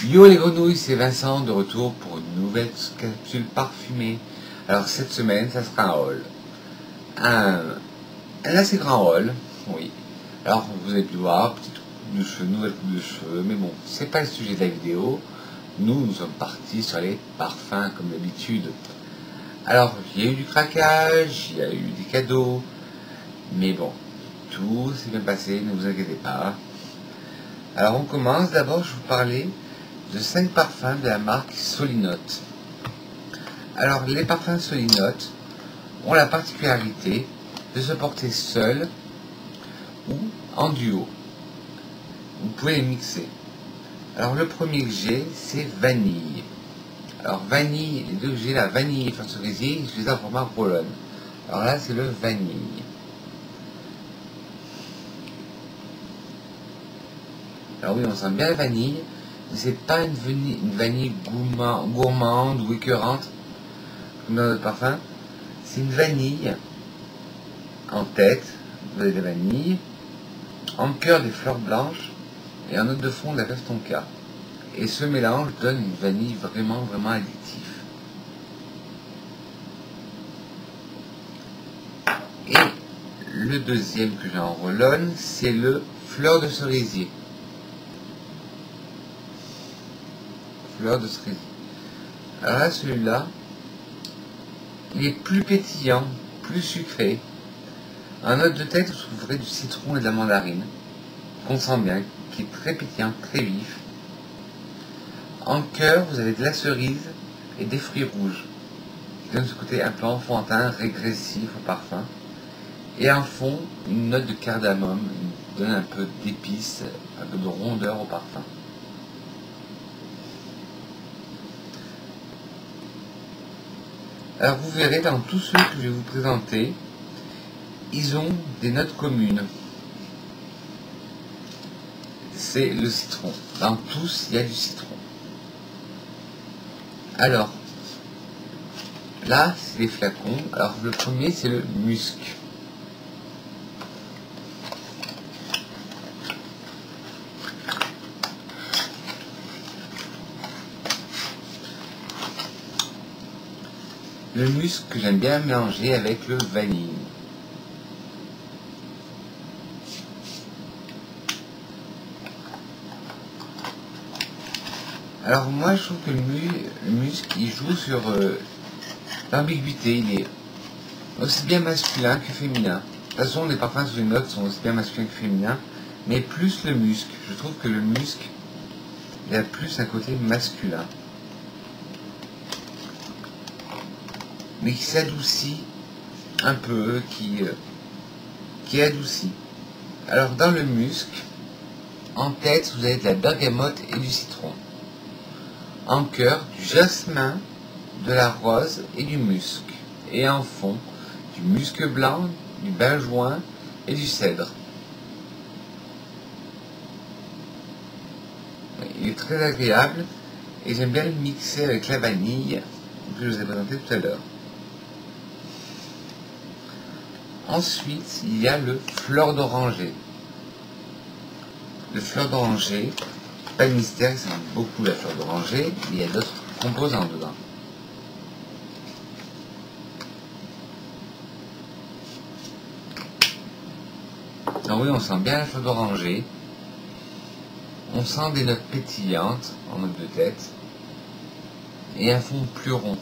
Yo les grenouilles, c'est Vincent de retour pour une nouvelle capsule parfumée. Alors cette semaine, ça sera un haul. Un assez grand haul, oui. Alors vous avez pu voir, petite coupe de cheveux, nouvelle coupe de cheveux, mais bon, c'est pas le sujet de la vidéo. Nous sommes partis sur les parfums comme d'habitude. Alors, il y a eu du craquage, il y a eu des cadeaux, mais bon, tout s'est bien passé, ne vous inquiétez pas. Alors on commence, d'abord je vais vous parler de 5 parfums de la marque Solinote. Alors les parfums Solinote ont la particularité de se porter seuls ou en duo. Vous pouvez les mixer. Alors le premier que j'ai, c'est vanille. Alors vanille, les deux que j'ai, la vanille et fleur de cerisier, je les ai en format roll-on. Alors là c'est le vanille. Alors oui, on sent bien la vanille, mais c'est pas une vanille gourmande ou écœurante comme dans notre parfum. C'est une vanille en tête, vous avez de la vanille, en cœur des fleurs blanches et en note de fond de la fève tonka. Et ce mélange donne une vanille vraiment addictive. Et le deuxième que j'ai en roll-on, c'est le fleur de cerisier. Fleur de cerisier. Alors là, celui-là, il est plus pétillant, plus sucré. En note de tête, vous trouverez du citron et de la mandarine, qu'on sent bien, qui est très pétillant, très vif. En cœur, vous avez de la cerise et des fruits rouges, qui donnent ce côté un peu enfantin, régressif au parfum. Et en fond, une note de cardamome, qui donne un peu d'épices, un peu de rondeur au parfum. Alors vous verrez, dans tous ceux que je vais vous présenter, ils ont des notes communes. C'est le citron. Dans tous, il y a du citron. Alors, là, c'est les flacons. Alors, le premier, c'est le musc. Le musc que j'aime bien mélanger avec le vanille. Alors moi je trouve que le musc il joue sur l'ambiguïté, il est aussi bien masculin que féminin. De toute façon les parfums sous les notes sont aussi bien masculins que féminins, mais plus le musc. Je trouve que le musc il a plus un côté masculin. Mais qui s'adoucit un peu, qui est adouci. Alors dans le musc, en tête vous avez de la bergamote et du citron. En cœur, du jasmin, de la rose et du musc. Et en fond, du musc blanc, du benjoin et du cèdre. Il est très agréable et j'aime bien le mixer avec la vanille que je vous ai présenté tout à l'heure. Ensuite, il y a le fleur d'oranger. Le fleur d'oranger, pas de mystère, ça aime beaucoup la fleur d'oranger, mais il y a d'autres composants dedans. Alors oui, on sent bien la fleur d'oranger. On sent des notes pétillantes en note de tête et un fond plus rond.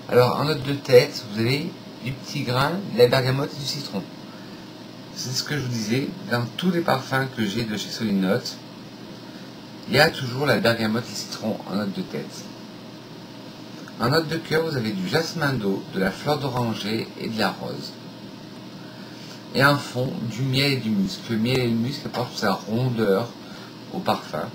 Alors en note de tête, vous avez du petit grain, de la bergamote et du citron. C'est ce que je vous disais, dans tous les parfums que j'ai de chez Solinote, il y a toujours la bergamote et le citron en note de tête. En note de cœur, vous avez du jasmin d'eau, de la fleur d'oranger et de la rose. Et en fond, du miel et du musc. Le miel et le musc apportent sa rondeur au parfum.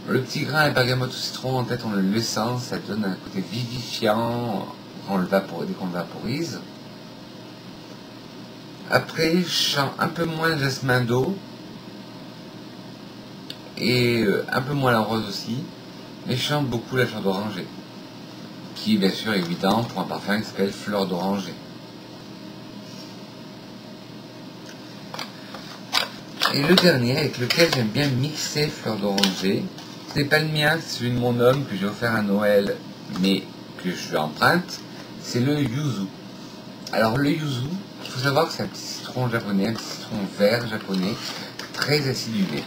Le petit grain à la bergamote au citron, en tête, on le laissant, ça donne un côté vivifiant dès qu'on le vaporise. Après, je sens un peu moins le jasmin d'eau et un peu moins la rose aussi, mais je sens beaucoup la fleur d'oranger, qui est bien sûr évident pour un parfum qui s'appelle fleur d'oranger. Et le dernier avec lequel j'aime bien mixer fleurs d'oranger, c'est pas le mien, c'est celui de mon homme que j'ai offert à Noël, mais que je lui emprunte, c'est le yuzu. Alors le yuzu, il faut savoir que c'est un petit citron japonais, un petit citron vert japonais, très acidulé.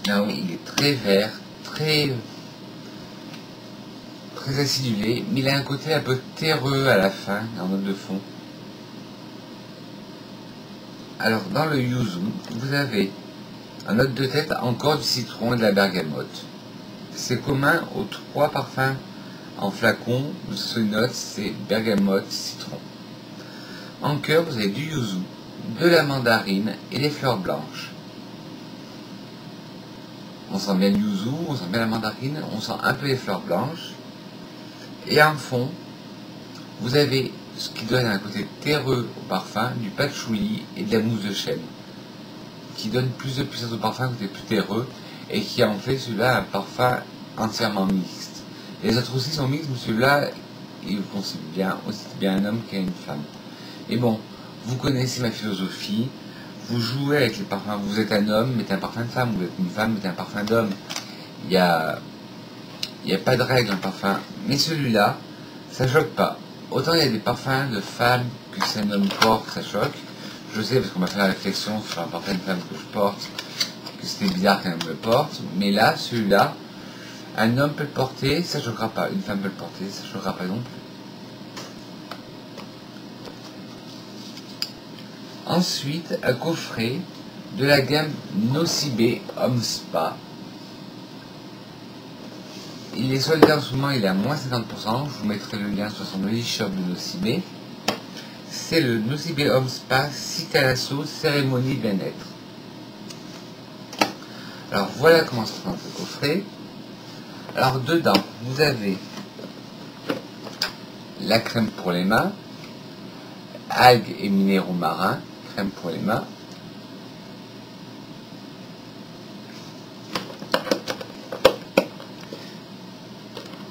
Ah oui, il est très vert, très acidulé, mais il a un côté un peu terreux à la fin, en note de fond. Alors dans le yuzu, vous avez en note de tête encore du citron et de la bergamote. C'est commun aux trois parfums en flacon, ce note c'est bergamote, citron. En cœur, vous avez du yuzu, de la mandarine et des fleurs blanches. On sent bien le yuzu, on sent bien la mandarine, on sent un peu les fleurs blanches. Et en fond, vous avez ce qui donne un côté terreux au parfum, du patchouli et de la mousse de chêne, qui donne plus de puissance au parfum, un côté plus terreux, et qui en fait celui-là un parfum entièrement mixte. Les autres aussi sont mixtes, mais celui-là, il vous conseille bien, aussi bien un homme qu'une femme. Et bon, vous connaissez ma philosophie, vous jouez avec les parfums, vous êtes un homme, mettez un parfum de femme, vous êtes une femme, mettez un parfum d'homme. Il n'y a pas de règle en parfum, mais celui-là, ça choque pas. Autant il y a des parfums de femmes que si un homme porte, ça choque. Je sais, parce qu'on m'a fait la réflexion sur un parfum de femme que je porte, que c'était bizarre qu'un homme le porte, mais là, celui-là, un homme peut le porter, ça choquera pas. Une femme peut le porter, ça choquera pas non plus. Ensuite, un coffret de la gamme Nocibé Homme Spa. Il est soldé en ce moment, il est à moins 50%. Je vous mettrai le lien sur son e-shop de Nocibé. C'est le Nocibé Homme Spa Citalasso Cérémonie Bien-être. Alors voilà comment se présente le coffret. Alors dedans, vous avez la crème pour les mains, algues et minéraux marins, crème pour les mains.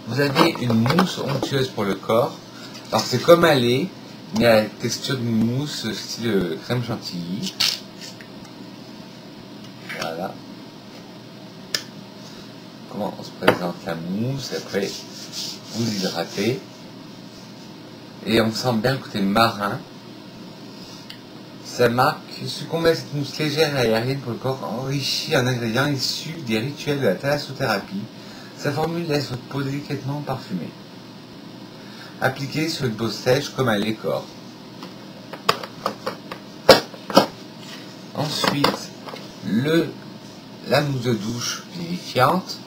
Vous avez une mousse onctueuse pour le corps. Alors c'est comme un lait, mais à la texture d'une mousse style crème chantilly. Voilà. Comment on se présente la mousse, après vous hydratez. Et on sent bien le côté marin. Ça marque ce qu'on met cette mousse légère et aérienne pour le corps enrichie en ingrédients issus des rituels de la thalassothérapie. Sa formule laisse votre peau délicatement parfumée. Appliquée sur une peau sèche comme un lait corps. Ensuite, la mousse de douche vivifiante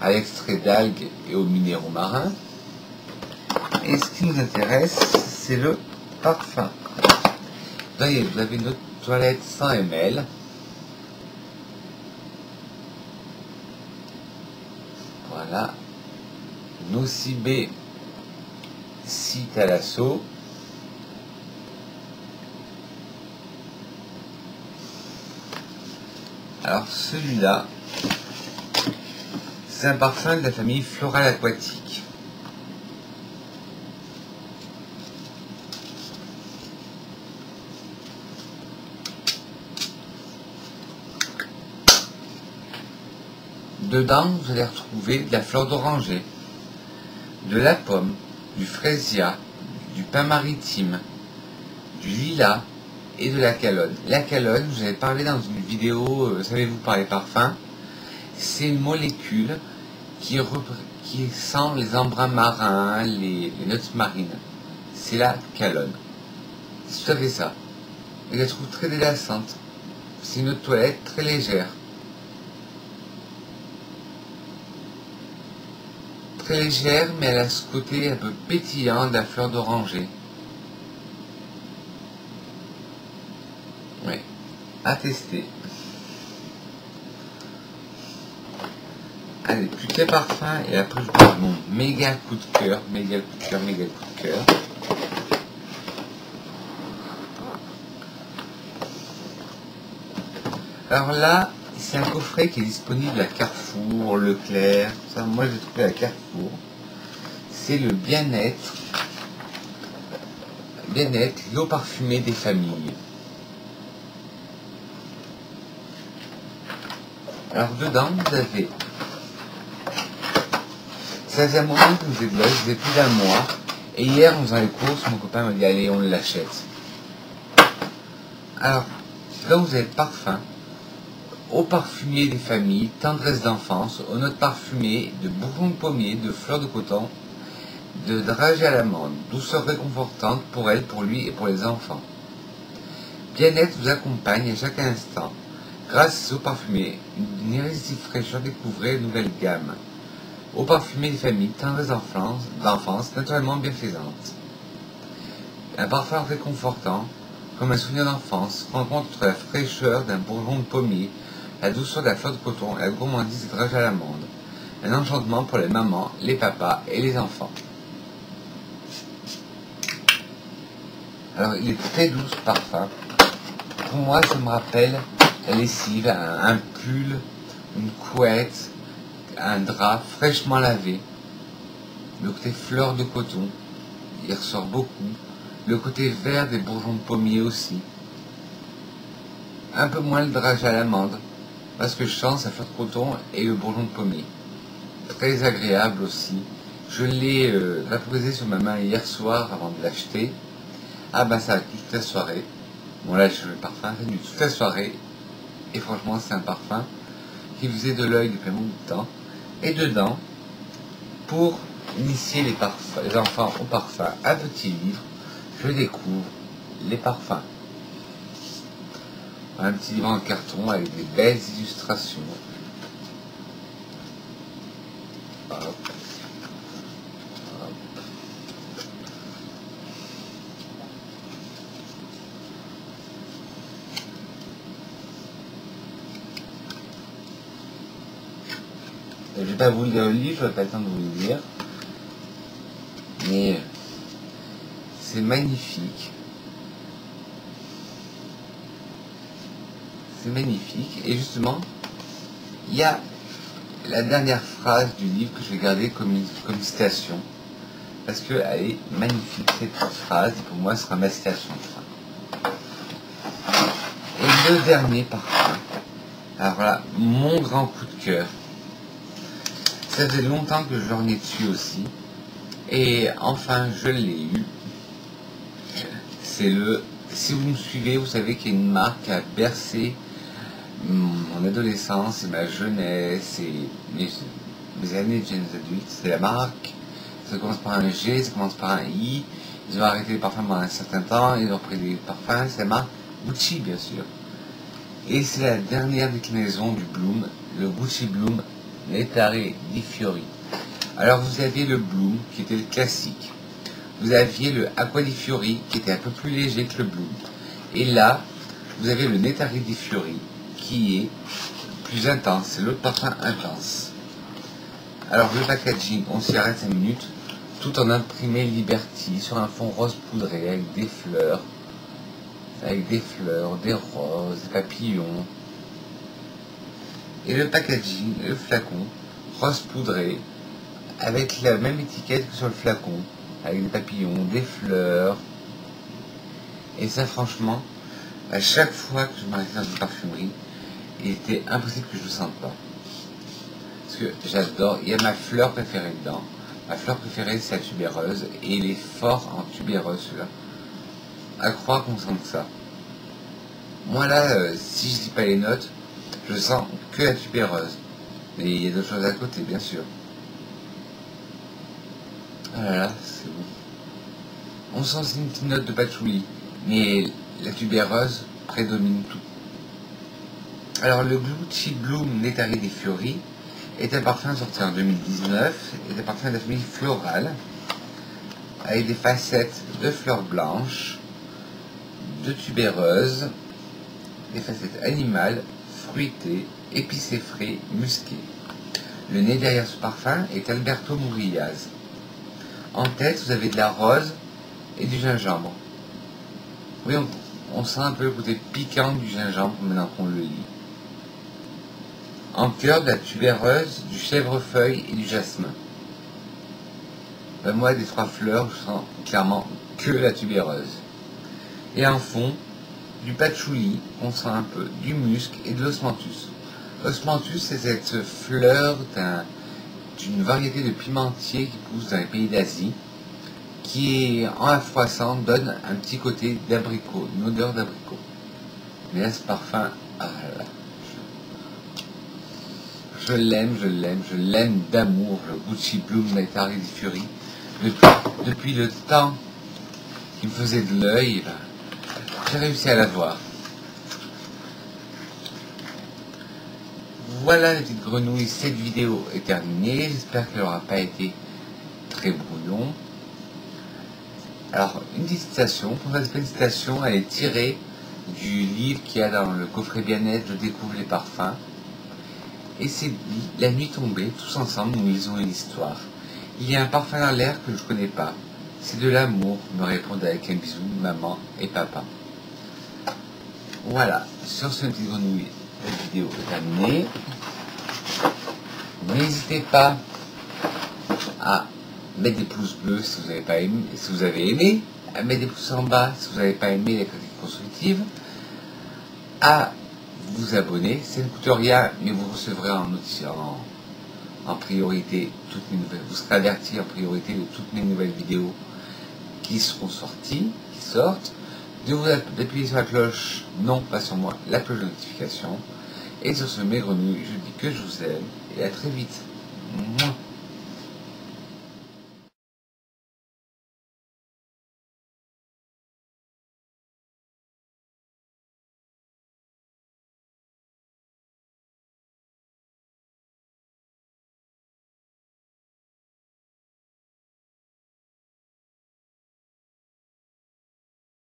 à l'extrait d'algues et aux minéraux marins. Et ce qui nous intéresse, c'est le parfum. Voyez, vous avez notre toilette 100 ml. Voilà. Nocibé Citalasso. Alors celui-là, c'est un parfum de la famille florale aquatique. Dedans, vous allez retrouver de la fleur d'oranger, de la pomme, du fraisia, du pin maritime, du lilas et de la calonne. La calonne, je vous avais parlé dans une vidéo, savez-vous parler parfum, c'est une molécule qui sent les embruns marins, les notes marines. C'est la calonne. C'est tout à fait ça. Et je la trouve très délassante. C'est une eau de toilette très légère. Très légère, mais elle a ce côté un peu pétillant de la fleur d'oranger. Oui, à tester. Allez, plus que parfum, et après je vous donne mon méga coup de cœur, méga coup de cœur, méga coup de cœur. Alors là, C'est un coffret qui est disponible à Carrefour, Leclerc, tout ça. Moi, je l'ai trouvé à Carrefour. C'est le bien-être, l'eau parfumée des familles. Alors, dedans, vous avez... Ça faisait un moment que vous êtes là, ça faisait plus d'un mois. Et hier, en faisant les courses, mon copain m'a dit, allez, on l'achète. Alors, là, vous avez parfum, eau parfumée des familles, tendresse d'enfance, aux notes parfumées, de bourgeons de pommier, de fleurs de coton, de dragée à l'amande, douceur réconfortante pour elle, pour lui et pour les enfants. Bien-être vous accompagne à chaque instant. Grâce aux parfumées, une irrésistible fraîcheur, découvrez une nouvelle gamme. Eau parfumée des familles, tendresse d'enfance, naturellement bienfaisante. Un parfum réconfortant, comme un souvenir d'enfance, rencontre entre la fraîcheur d'un bourgeon de pommier, la douceur de la fleur de coton et la gourmandise des dragées à l'amande. Un enchantement pour les mamans, les papas et les enfants. Alors, il est très doux ce parfum. Pour moi, ça me rappelle la lessive, un pull, une couette, un drap fraîchement lavé. Le côté fleur de coton, il ressort beaucoup. Le côté vert des bourgeons de pommier aussi. Un peu moins le dragée à l'amande, parce que je sens la fleur de coton et le bourgeon de pommier. Très agréable aussi. Je l'ai vaporisé sur ma main hier soir avant de l'acheter. Ah ben ça a tenu toute la soirée. Bon là je le parfum, ça a tenu toute la soirée. Et franchement c'est un parfum qui faisait de l'œil depuis un bout de temps. Et dedans, pour initier les enfants au parfum, un petit livre, je découvre les parfums. Un petit livre en carton avec des belles illustrations. Hop. Hop. Je ne vais pas vous lire le livre, je n'ai pas le temps de vous le lire. Mais c'est magnifique. C'est magnifique. Et justement, il y a la dernière phrase du livre que je vais garder comme citation. Parce qu'elle est magnifique, cette phrase. Et pour moi, ce sera ma citation de fin. Et le dernier parfum. Alors voilà, mon grand coup de cœur. Ça faisait longtemps que je lorgnais dessus aussi. Et enfin, je l'ai eu. C'est le... Si vous me suivez, vous savez qu'il y a une marque qui a bercé mon adolescence et ma jeunesse et mes années de jeunes adultes. C'est la marque. Ça commence par un G, ça commence par un I. Ils ont arrêté les parfums pendant un certain temps. Ils ont pris des parfums. C'est la marque Gucci, bien sûr. Et c'est la dernière déclinaison du Bloom, le Gucci Bloom Nettare di Fiori. Alors vous aviez le Bloom qui était le classique. Vous aviez le Acqua di Fiori qui était un peu plus léger que le Bloom. Et là, vous avez le Nettare di Fiori qui est plus intense. C'est l'autre parfum intense. Alors le packaging, on s'y arrête 5 minutes, tout en imprimé Liberty sur un fond rose poudré avec des fleurs, des roses, des papillons. Et le packaging, le flacon, rose poudré, avec la même étiquette que sur le flacon, avec des papillons, des fleurs. Et ça, franchement, à chaque fois que je m'arrêtais dans une parfumerie, il était impossible que je ne le sente pas. Parce que j'adore, il y a ma fleur préférée dedans. Ma fleur préférée, c'est la tubéreuse, et il est fort en tubéreuse, celui-là. À croire qu'on sente ça. Moi, là, si je dis pas les notes, je sens que la tubéreuse. Mais il y a d'autres choses à côté, bien sûr. Ah là là, c'est bon. On sent une petite note de patchouli, mais la tubéreuse prédomine tout. Alors, le Gucci Bloom Nettare di Fiori est un parfum sorti en 2019, est un parfum de la famille florale, avec des facettes de fleurs blanches, de tubéreuses, des facettes animales, fruitées, épicées frais, musquées. Le nez derrière ce parfum est Alberto Murillaz. En tête, vous avez de la rose et du gingembre. Oui, on sent un peu le côté piquant du gingembre maintenant qu'on le lit. en cœur de la tubéreuse, du chèvrefeuille et du jasmin. Ben moi, des 3 fleurs, je sens clairement que la tubéreuse. Et en fond, du patchouli, on sent un peu, du musc et de l'osmanthus. L'osmanthus, c'est cette fleur d'une variété de pimentier qui pousse dans les pays d'Asie, qui en la froissant donne un petit côté d'abricot, une odeur d'abricot. Mais là, ce parfum, ah là, je l'aime d'amour, le Gucci Bloom Nectary Fury. Depuis le temps qu'il me faisait de l'œil, j'ai réussi à l'avoir. Voilà la petite grenouille, cette vidéo est terminée, j'espère qu'elle n'aura pas été très brouillon. Alors, une petite citation, pour cette petite citation, elle est tirée du livre qu'il y a dans le coffret bien-être, Je découvre les parfums. Et c'est dit, la nuit tombée, tous ensemble, nous lisons une histoire. Il y a un parfum dans l'air que je ne connais pas. C'est de l'amour, me répondent avec un bisou maman et papa. Voilà, sur ce petite grenouille, la vidéo est terminée. N'hésitez pas à mettre des pouces bleus si vous n'avez pas aimé, si vous avez aimé, à mettre des pouces en bas si vous n'avez pas aimé les critiques constructives, à vous abonner, ça ne coûte rien, mais vous recevrez en priorité toutes mes nouvelles, vous serez averti en priorité de toutes mes nouvelles vidéos qui seront sorties, qui sortent, d'appuyer sur la cloche, non pas sur moi, la cloche de notification, et sur ce mes grenouilles, je dis que je vous aime, et à très vite. Mouah.